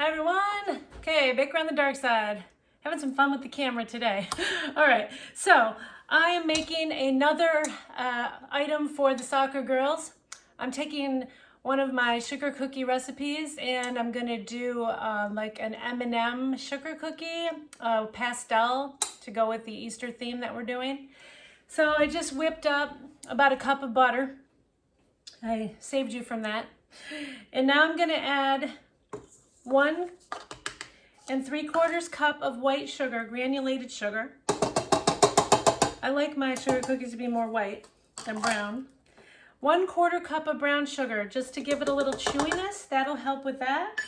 Hi everyone. Okay, Baker on the dark side. Having some fun with the camera today. All right, so I am making another item for the soccer girls. I'm taking one of my sugar cookie recipes and I'm gonna do like an M&M sugar cookie, pastel, to go with the Easter theme that we're doing. So I just whipped up about a cup of butter. I saved you from that. And now I'm gonna add 1 3/4 cup of white sugar, granulated sugar. I like my sugar cookies to be more white than brown. 1/4 cup of brown sugar, just to give it a little chewiness. That'll help with that.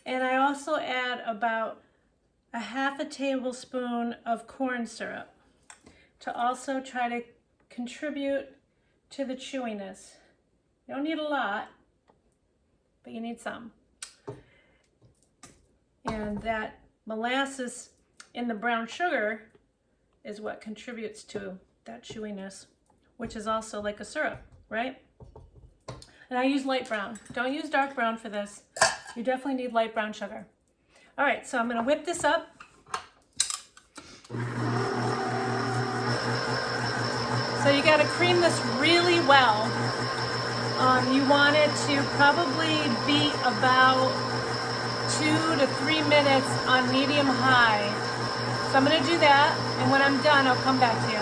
And I also add about a 1/2 tablespoon of corn syrup to also try to contribute to the chewiness. You don't need a lot, but you need some. And that molasses in the brown sugar is what contributes to that chewiness, which is also like a syrup, right? And I use light brown. Don't use dark brown for this. You definitely need light brown sugar. All right, so I'm gonna whip this up. So you gotta cream this really well. You want it to probably be about 2 to 3 minutes on medium high. So I'm gonna do that, and when I'm done, I'll come back to you.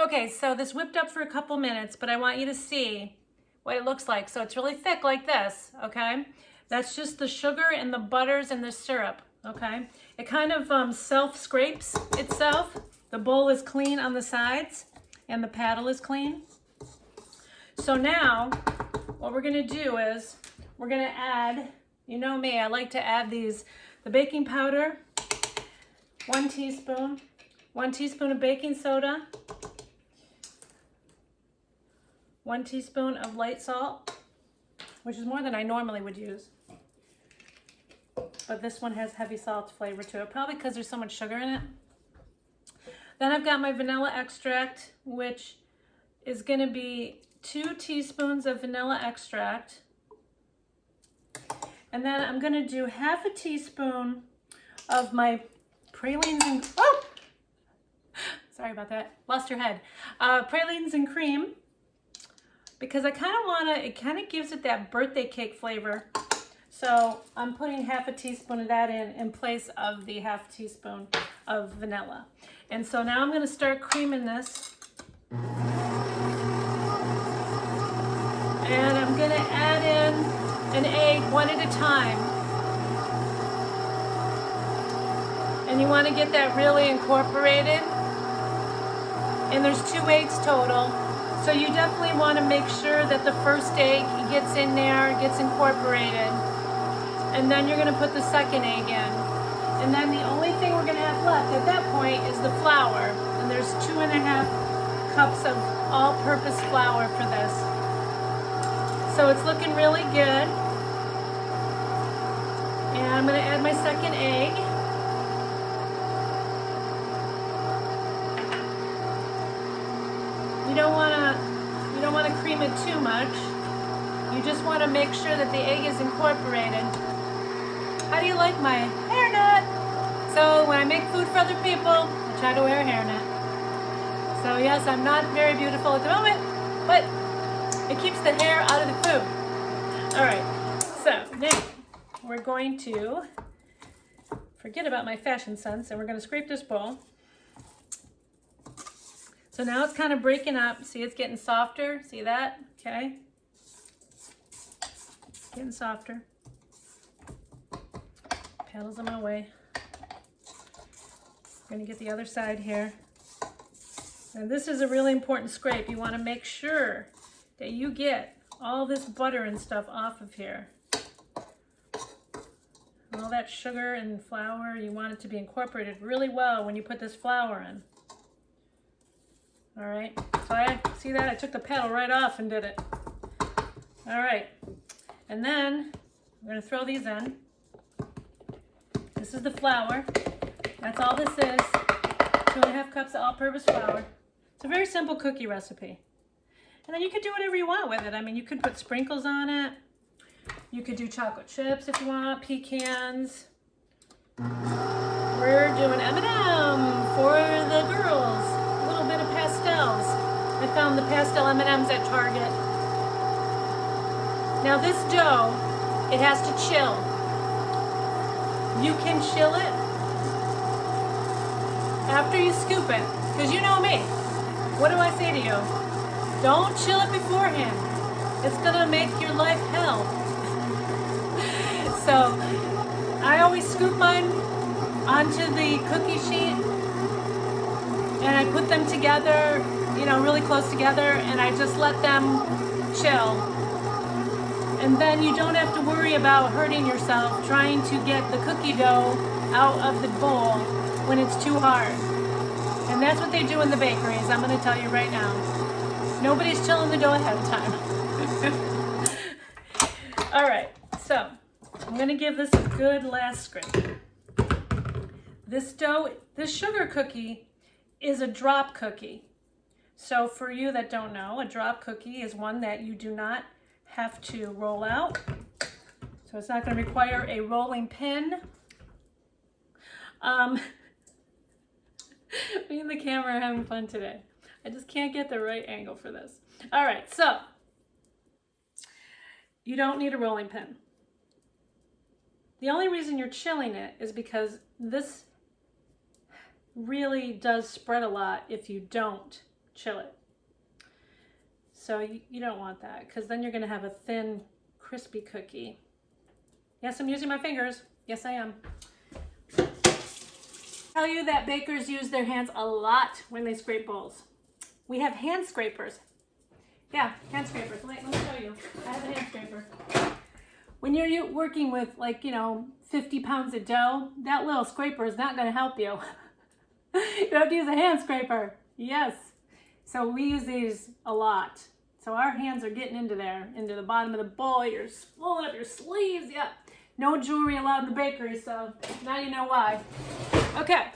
Okay, so this whipped up for a couple minutes, but I want you to see what it looks like. So it's really thick like this, okay? That's just the sugar and the butters and the syrup, okay? It kind of self-scrapes itself. The bowl is clean on the sides, and the paddle is clean. So now, what we're gonna do is, we're gonna add, you know me, I like to add the baking powder, 1 teaspoon, 1 teaspoon of baking soda, 1 teaspoon of light salt, which is more than I normally would use. But this one has heavy salt flavor to it, probably because there's so much sugar in it. Then I've got my vanilla extract, which is gonna be 2 teaspoons of vanilla extract. And then I'm gonna do 1/2 teaspoon of my pralines and, oh! Sorry about that, lost your head. Pralines and cream, because I kind of wanna, it kind of gives it that birthday cake flavor. So I'm putting 1/2 teaspoon of that in place of the 1/2 teaspoon of vanilla. And so now I'm gonna start creaming this. And I'm gonna add in an egg one at a time. And you wanna get that really incorporated. And there's 2 eggs total. So you definitely wanna make sure that the first egg gets in there, gets incorporated. And then you're gonna put the second egg in. And then the only thing we're gonna have left at that point is the flour. And there's 2.5 cups of all-purpose flour for this. So it's looking really good. And I'm gonna add my second egg. You don't wanna cream it too much. You just wanna make sure that the egg is incorporated. How do you like my hairnet? So when I make food for other people, I try to wear a hairnet. So yes, I'm not very beautiful at the moment, but it keeps the hair out of the food. All right, so now we're going to forget about my fashion sense and we're gonna scrape this bowl. So now it's kind of breaking up. See, it's getting softer. See that? Okay. Getting softer. Paddles on my way. I'm gonna get the other side here. And this is a really important scrape. You wanna make sure that you get all this butter and stuff off of here. All that sugar and flour, you want it to be incorporated really well when you put this flour in. All right, so I see that I took the paddle right off and did it. All right, and then I'm gonna throw these in. This is the flour. That's all this is. 2.5 cups of all-purpose flour. It's a very simple cookie recipe. And then you could do whatever you want with it. I mean, you could put sprinkles on it. You could do chocolate chips if you want, pecans. We're doing M&M for the girls. A little bit of pastels. I found the pastel M&Ms at Target. Now this dough, it has to chill. You can chill it after you scoop it, because you know me. What do I say to you? Don't chill it beforehand. It's gonna make your life hell. So I always scoop mine onto the cookie sheet and I put them together, really close together, and I just let them chill. And then you don't have to worry about hurting yourself trying to get the cookie dough out of the bowl when it's too hard. And that's what they do in the bakeries, I'm going to tell you right now. Nobody's chilling the dough ahead of time. All right, so I'm going to give this a good last scrape. This sugar cookie is a drop cookie. So for you that don't know, a drop cookie is one that you do not have to roll out. So it's not going to require a rolling pin. Me and the camera are having fun today. I just can't get the right angle for this. All right, so you don't need a rolling pin. The only reason you're chilling it is because this really does spread a lot if you don't chill it. So you don't want that, because then you're going to have a thin, crispy cookie. Yes, I'm using my fingers. Yes, I am. I tell you that bakers use their hands a lot when they scrape bowls. We have hand scrapers. Yeah, hand scrapers. Let me show you. I have a hand scraper. When you're working with 50 pounds of dough, that little scraper is not going to help you. You have to use a hand scraper. Yes. So we use these a lot. So our hands are getting into the bottom of the bowl. You're pulling up your sleeves. Yeah. No jewelry allowed in the bakery, so now you know why. Okay.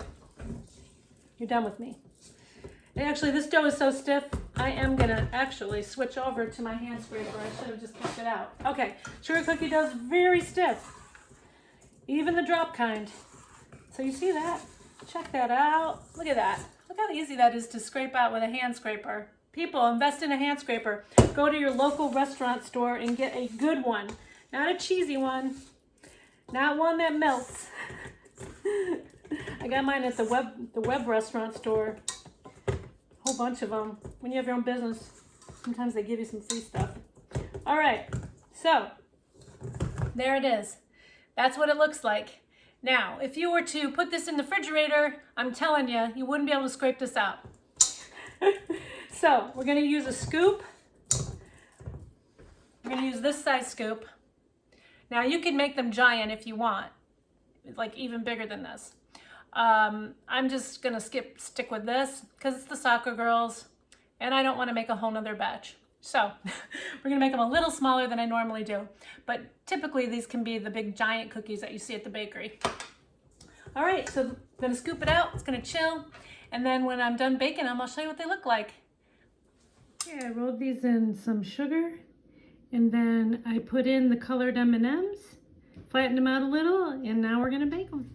You're done with me. And actually, this dough is so stiff, I am going to actually switch over to my hand scraper. I should have just kept it out. Okay. Sugar cookie dough is very stiff. Even the drop kind. So you see that? Check that out. Look at that. Look how easy that is to scrape out with a hand scraper. People, invest in a hand scraper. Go to your local restaurant store and get a good one. Not a cheesy one. Not one that melts. I got mine at the web restaurant store. A whole bunch of them. When you have your own business, sometimes they give you some free stuff. All right, so there it is. That's what it looks like. Now, if you were to put this in the refrigerator, I'm telling you, you wouldn't be able to scrape this out. So we're going to use a scoop. We're going to use this size scoop. Now you can make them giant if you want, like even bigger than this. I'm just going to stick with this because it's the soccer girls and I don't want to make a whole nother batch. So we're going to make them a little smaller than I normally do. But typically these can be the big giant cookies that you see at the bakery. All right, so I'm going to scoop it out. It's going to chill. And then when I'm done baking them, I'll show you what they look like. Yeah, I rolled these in some sugar. And then I put in the colored M&Ms, flattened them out a little, and now we're going to bake them.